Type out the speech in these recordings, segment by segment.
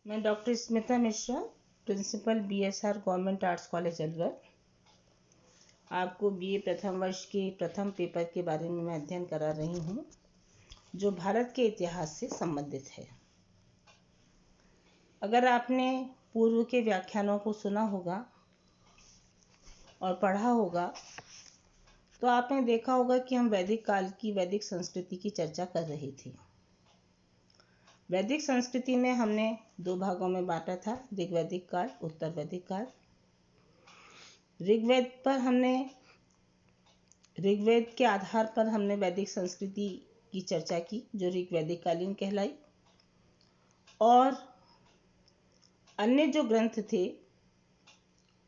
मैं doctor Smita Mishra, principal BSR government arts college Alwar. आपको BA प्रथम वर्ष के प्रथम पेपर के बारे में मैं अध्ययन करा रही हूँ, जो भारत के इतिहास से संबंधित है। अगर आपने पूर्व के व्याख्यानों को सुना होगा और पढ़ा होगा तो आपने देखा होगा कि हम वैदिक काल की वैदिक संस्कृति की चर्चा कर रहे थे। वैदिक संस्कृति में हमने दो भागों में बांटा था, ऋग्वैदिक काल, उत्तर वैदिक काल। ऋग्वेद के आधार पर हमने वैदिक संस्कृति की चर्चा की, जो ऋग्वैदिक कालीन कहलाई। और अन्य जो ग्रंथ थे,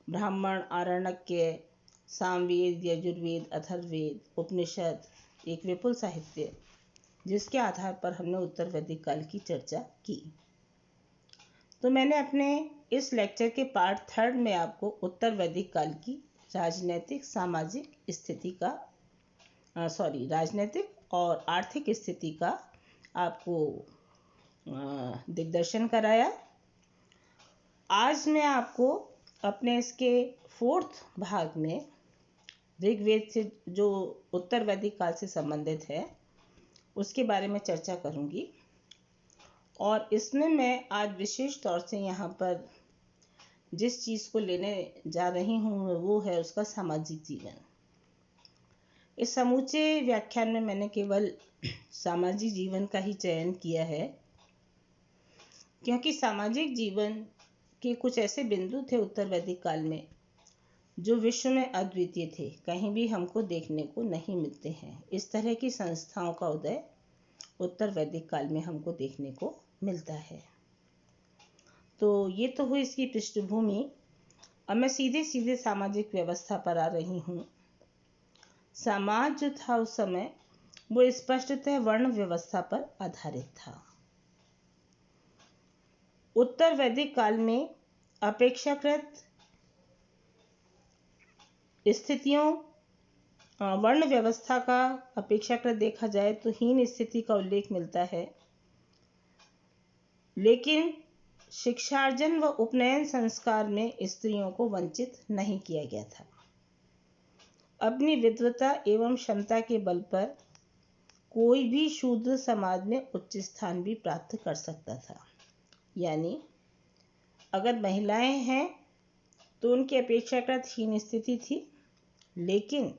ब्राह्मण, आरण्यक, सामवेद, यजुर्वेद, अथर्ववेद, उपनिषद, एक विपुल साहित्य, जिसके आधार पर हमने उत्तर वैदिक काल की चर्चा की। तो मैंने अपने इस लेक्चर के पार्ट 3 में आपको उत्तर वैदिक काल की राजनीतिक और आर्थिक स्थिति का आपको दिग्दर्शन कराया। आज मैं आपको अपने इसके 4th भाग में ऋग्वेद से, जो उत्तर वैदिक काल से संबंधित है, उसके बारे में चर्चा करूंगी। और इसमें मैं आज विशेष तौर से यहाँ पर जिस चीज़ को लेने जा रही हूँ वो है उसका सामाजिक जीवन। इस समूचे व्याख्यान में मैंने केवल सामाजिक जीवन का ही चयन किया है, क्योंकि सामाजिक जीवन के कुछ ऐसे बिंदु थे उत्तर वैदिक काल में जो विश्व में अद्वितीय थे, कहीं भी हमको देखने को नहीं मिलते हैं। इस तरह की संस्थाओं का उदय उत्तर वैदिक काल में हमको देखने को मिलता है। तो ये तो हुई इसकी पृष्ठभूमि। अब मैं सीधे सीधे सामाजिक व्यवस्था पर आ रही हूँ। समाज जो था उस समय, वो स्पष्टतः वर्ण व्यवस्था पर आधारित था। उत्तर वैदिक काल में अपेक्षाकृत स्थितियों, वर्ण व्यवस्था का अपेक्षाकृत देखा जाए तो हीन स्थिति का उल्लेख मिलता है, लेकिन शिक्षार्जन व उपनयन संस्कार में स्त्रियों को वंचित नहीं किया गया था। अपनी विद्वता एवं क्षमता के बल पर कोई भी शूद्र समाज में उच्च स्थान भी प्राप्त कर सकता था। यानी अगर महिलाएं हैं तो उनकी अपेक्षाकृत हीन स्थिति थी, लेकिन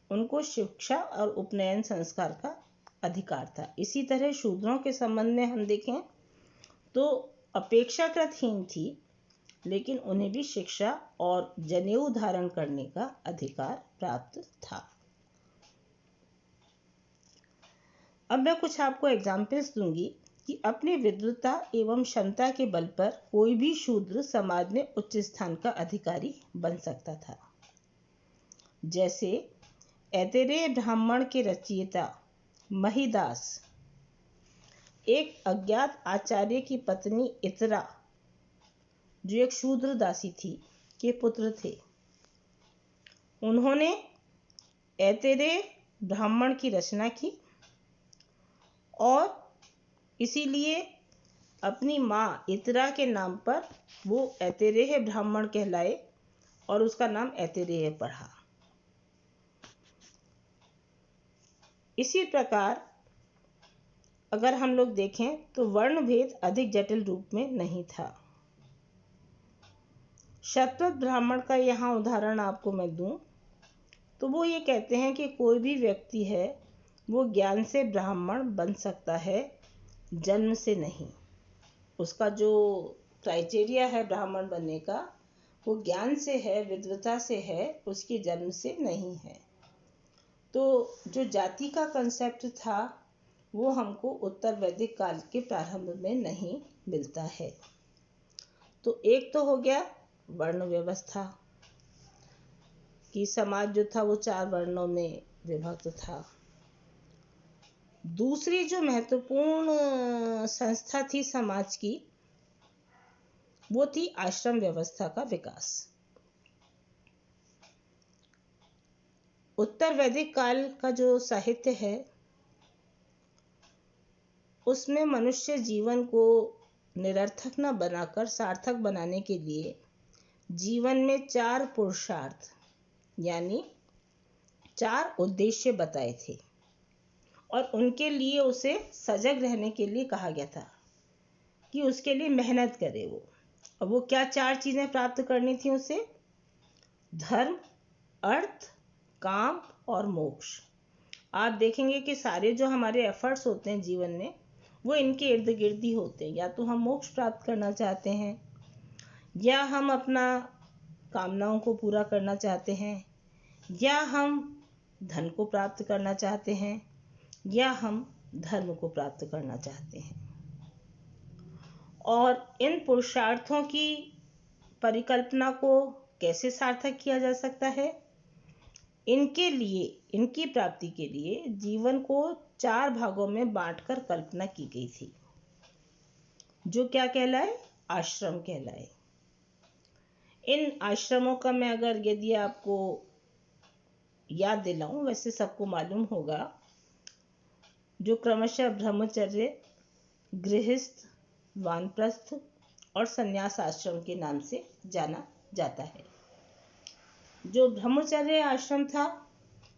उनको शिक्षा और उपनयन संस्कार का अधिकार था। इसी तरह शूद्रों के संबंध में हम देखें तो अपेक्षाकृत हीन थी, लेकिन उन्हें भी शिक्षा और जनेऊ धारण करने का अधिकार प्राप्त था। अब मैं कुछ आपको एग्जाम्पल्स दूंगी कि अपनी विद्वता एवं क्षमता के बल पर कोई भी शूद्र समाज में उच्च स्थान का अधिकारी बन सकता था। जैसे ऐतरेय ब्राह्मण के रचयिता महिदास एक अज्ञात आचार्य की पत्नी इतरा, जो एक शूद्र दासी थी, के पुत्र थे। उन्होंने ऐतरेय ब्राह्मण की रचना की और इसीलिए अपनी माँ इतरा के नाम पर वो ऐतरेय ब्राह्मण कहलाए और उसका नाम ऐतरेय पड़ा। इसी प्रकार अगर हम लोग देखें तो वर्ण भेद अधिक जटिल रूप में नहीं था। शतपथ ब्राह्मण का यहाँ उदाहरण आपको मैं दूं तो वो ये कहते हैं कि कोई भी व्यक्ति है वो ज्ञान से ब्राह्मण बन सकता है, जन्म से नहीं। उसका जो क्राइटेरिया है ब्राह्मण बनने का, वो ज्ञान से है, विद्वता से है, उसकी जन्म से नहीं है। तो जो जाति का कंसेप्ट था वो हमको उत्तर वैदिक काल के प्रारंभ में नहीं मिलता है। तो एक तो हो गया वर्ण व्यवस्था कि समाज जो था वो 4 वर्णों में विभक्त था। दूसरी जो महत्वपूर्ण संस्था थी समाज की, वो थी आश्रम व्यवस्था का विकास। उत्तर वैदिक काल का जो साहित्य है उसमें मनुष्य जीवन को निरर्थक न बनाकर सार्थक बनाने के लिए जीवन में 4 पुरुषार्थ यानी 4 उद्देश्य बताए थे और उनके लिए उसे सजग रहने के लिए कहा गया था कि उसके लिए मेहनत करे वो। और वो क्या 4 चीज़ें प्राप्त करनी थी उसे? धर्म, अर्थ, काम और मोक्ष। आप देखेंगे कि सारे जो हमारे एफर्ट्स होते हैं जीवन में वो इनके इर्द गिर्द ही होते हैं। या तो हम मोक्ष प्राप्त करना चाहते हैं, या हम अपना कामनाओं को पूरा करना चाहते हैं, या हम धन को प्राप्त करना चाहते हैं, या हम धर्म को प्राप्त करना चाहते हैं। और इन पुरुषार्थों की परिकल्पना को कैसे सार्थक किया जा सकता है? इनके लिए, इनकी प्राप्ति के लिए जीवन को 4 भागों में बांटकर कल्पना की गई थी, जो क्या कहलाए? आश्रम कहलाए। इन आश्रमों का मैं अगर यदि आपको याद दिलाऊं, वैसे सबको मालूम होगा, जो क्रमशः ब्रह्मचर्य, गृहस्थ, वानप्रस्थ और संन्यास आश्रम के नाम से जाना जाता है। जो ब्रह्मचर्य आश्रम था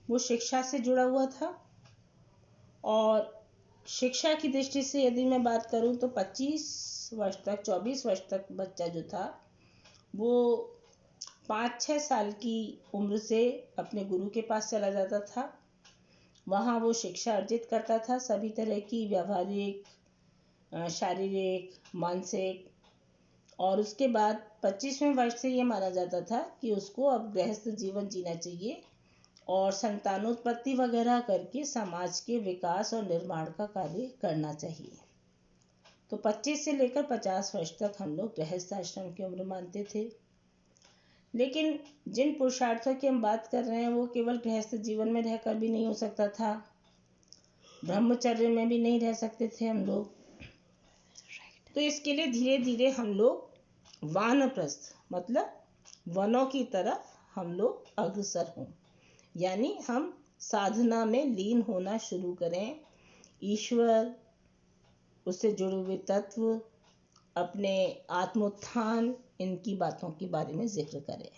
वो शिक्षा से जुड़ा हुआ था, और शिक्षा की दृष्टि से यदि मैं बात करूं तो 25 वर्ष तक, 24 वर्ष तक बच्चा जो था वो 5-6 साल की उम्र से अपने गुरु के पास चला जाता था। वहाँ वो शिक्षा अर्जित करता था, सभी तरह की व्यावहारिक, शारीरिक, मानसिक। और उसके बाद 25वें वर्ष से ये माना जाता था कि उसको अब गृहस्थ जीवन जीना चाहिए और संतानोत्पत्ति वगैरह करके समाज के विकास और निर्माण का कार्य करना चाहिए। तो 25 से लेकर 50 वर्ष तक हम लोग गृहस्थ आश्रम की उम्र मानते थे। लेकिन जिन पुरुषार्थों की हम बात कर रहे हैं वो केवल गृहस्थ जीवन में रहकर भी नहीं हो सकता था, ब्रह्मचर्य में भी नहीं रह सकते थे हम लोग। तो इसके लिए धीरे धीरे हम लोग वानप्रस्थ मतलब वनों की तरफ हम लोग अग्रसर हों, यानी हम साधना में लीन होना शुरू करें। ईश्वर, उससे जुड़े हुए तत्व, अपने आत्मोत्थान, इनकी बातों के बारे में जिक्र करें।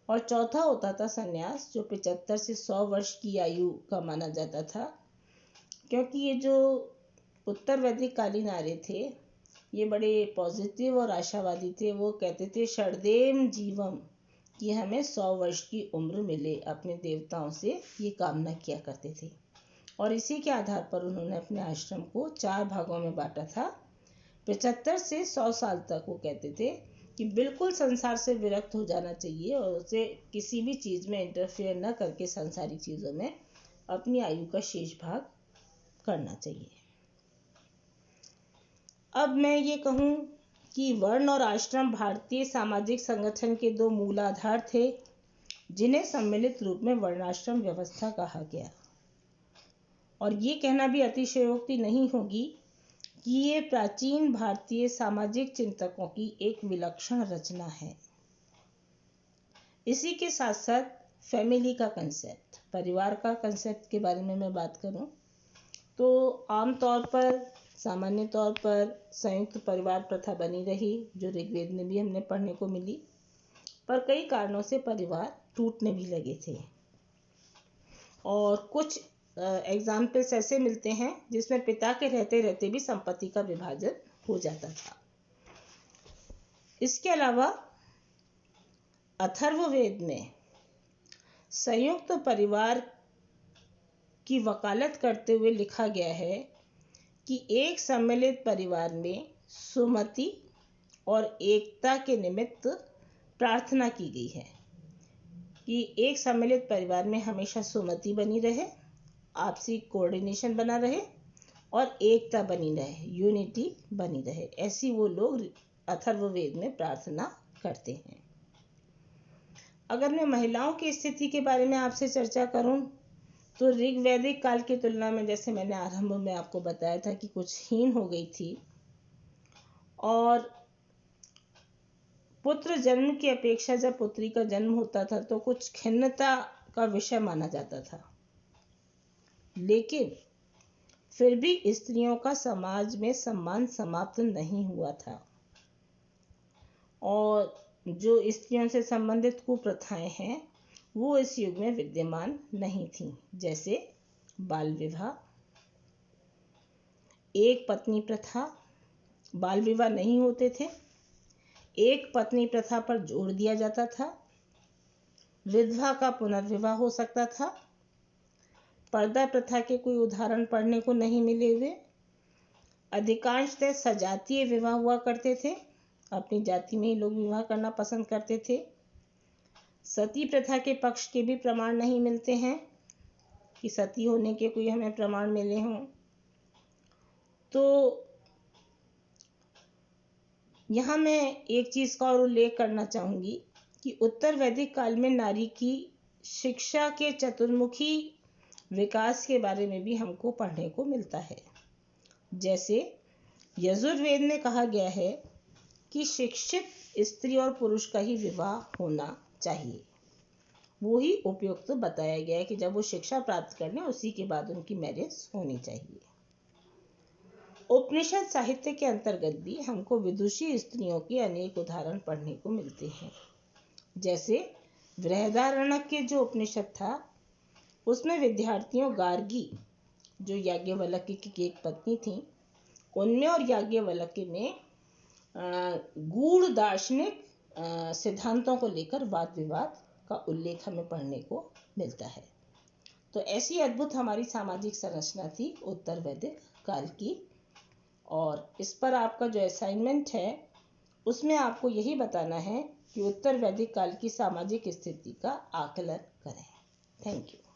और चौथा होता था संन्यास, जो 75 से 100 वर्ष की आयु का माना जाता था, क्योंकि ये जो उत्तर वैदिक कालीन आर्य थे ये बड़े पॉजिटिव और आशावादी थे। वो कहते थे षड्देव जीवम, कि हमें 100 वर्ष की उम्र मिले, अपने देवताओं से ये कामना किया करते थे। और इसी के आधार पर उन्होंने अपने आश्रम को 4 भागों में बांटा था। 75 से 100 साल तक वो कहते थे कि बिल्कुल संसार से विरक्त हो जाना चाहिए और उसे किसी भी चीज़ में इंटरफेयर न करके संसारी चीज़ों में अपनी आयु का शेष भाग करना चाहिए। अब मैं ये कहूँ कि वर्ण और आश्रम भारतीय सामाजिक संगठन के 2 मूलाधार थे, जिन्हें सम्मिलित रूप में वर्णाश्रम व्यवस्था कहा गया। और ये कहना भी अतिशयोक्ति नहीं होगी कि ये प्राचीन भारतीय सामाजिक चिंतकों की एक विलक्षण रचना है। इसी के साथ साथ फैमिली का कंसेप्ट, परिवार का कंसेप्ट के बारे में मैं बात करूं तो आमतौर पर, सामान्य तौर पर संयुक्त परिवार प्रथा बनी रही, जो ऋग्वेद में भी हमने पढ़ने को मिली। पर कई कारणों से परिवार टूटने भी लगे थे और कुछ एग्जाम्पल्स ऐसे मिलते हैं जिसमें पिता के रहते रहते भी संपत्ति का विभाजन हो जाता था। इसके अलावा अथर्ववेद में संयुक्त परिवार की वकालत करते हुए लिखा गया है कि एक सम्मिलित परिवार में सुमति और एकता के निमित्त प्रार्थना की गई है कि एक सम्मिलित परिवार में हमेशा सुमति बनी रहे, आपसी कोऑर्डिनेशन बना रहे और एकता बनी रहे, यूनिटी बनी रहे। ऐसी वो लोग अथर्ववेद में प्रार्थना करते हैं। अगर मैं महिलाओं की स्थिति के बारे में आपसे चर्चा करूं तो ऋग्वैदिक काल की तुलना में, जैसे मैंने आरंभ में आपको बताया था कि कुछ हीन हो गई थी और पुत्र जन्म की अपेक्षा जब पुत्री का जन्म होता था तो कुछ खिन्नता का विषय माना जाता था। लेकिन फिर भी स्त्रियों का समाज में सम्मान समाप्त नहीं हुआ था और जो स्त्रियों से संबंधित कुप्रथाएं हैं वो इस युग में विद्यमान नहीं थीं, जैसे बाल विवाह, एक पत्नी प्रथा। बाल विवाह नहीं होते थे, एक पत्नी प्रथा पर जोर दिया जाता था। विधवा का पुनर्विवाह हो सकता था। पर्दा प्रथा के कोई उदाहरण पढ़ने को नहीं मिले हुए। अधिकांशतः सजातीय विवाह हुआ करते थे, अपनी जाति में ही लोग विवाह करना पसंद करते थे। सती प्रथा के पक्ष के भी प्रमाण नहीं मिलते हैं कि सती होने के कोई हमें प्रमाण मिले हों। तो यहाँ मैं एक चीज़ का और उल्लेख करना चाहूँगी कि उत्तर वैदिक काल में नारी की शिक्षा के चतुर्मुखी विकास के बारे में भी हमको पढ़ने को मिलता है। जैसे यजुर्वेद में कहा गया है कि शिक्षित स्त्री और पुरुष का ही विवाह होना चाहिए। वो ही उपयुक्त बताया गया है कि जब वो शिक्षा प्राप्त कर लें उसी के बाद उनकी मैरिज होनी चाहिए। उपनिषद साहित्य के अंतर्गत भी हमको विदुषी स्त्रियों के अनेक उदाहरण पढ़ने को मिलते हैं। जैसे बृहदारण्यक जो उपनिषद था उसमें विद्यार्थियों गार्गी, जो याज्ञवल्क्य की एक पत्नी थी, उनमें और याज्ञवल्क्य में गूढ़ दार्शनिक सिद्धांतों को लेकर वाद विवाद का उल्लेख हमें पढ़ने को मिलता है। तो ऐसी अद्भुत हमारी सामाजिक संरचना थी उत्तर वैदिक काल की। और इस पर आपका जो असाइनमेंट है उसमें आपको यही बताना है कि उत्तर वैदिक काल की सामाजिक स्थिति का आकलन करें। Thank you.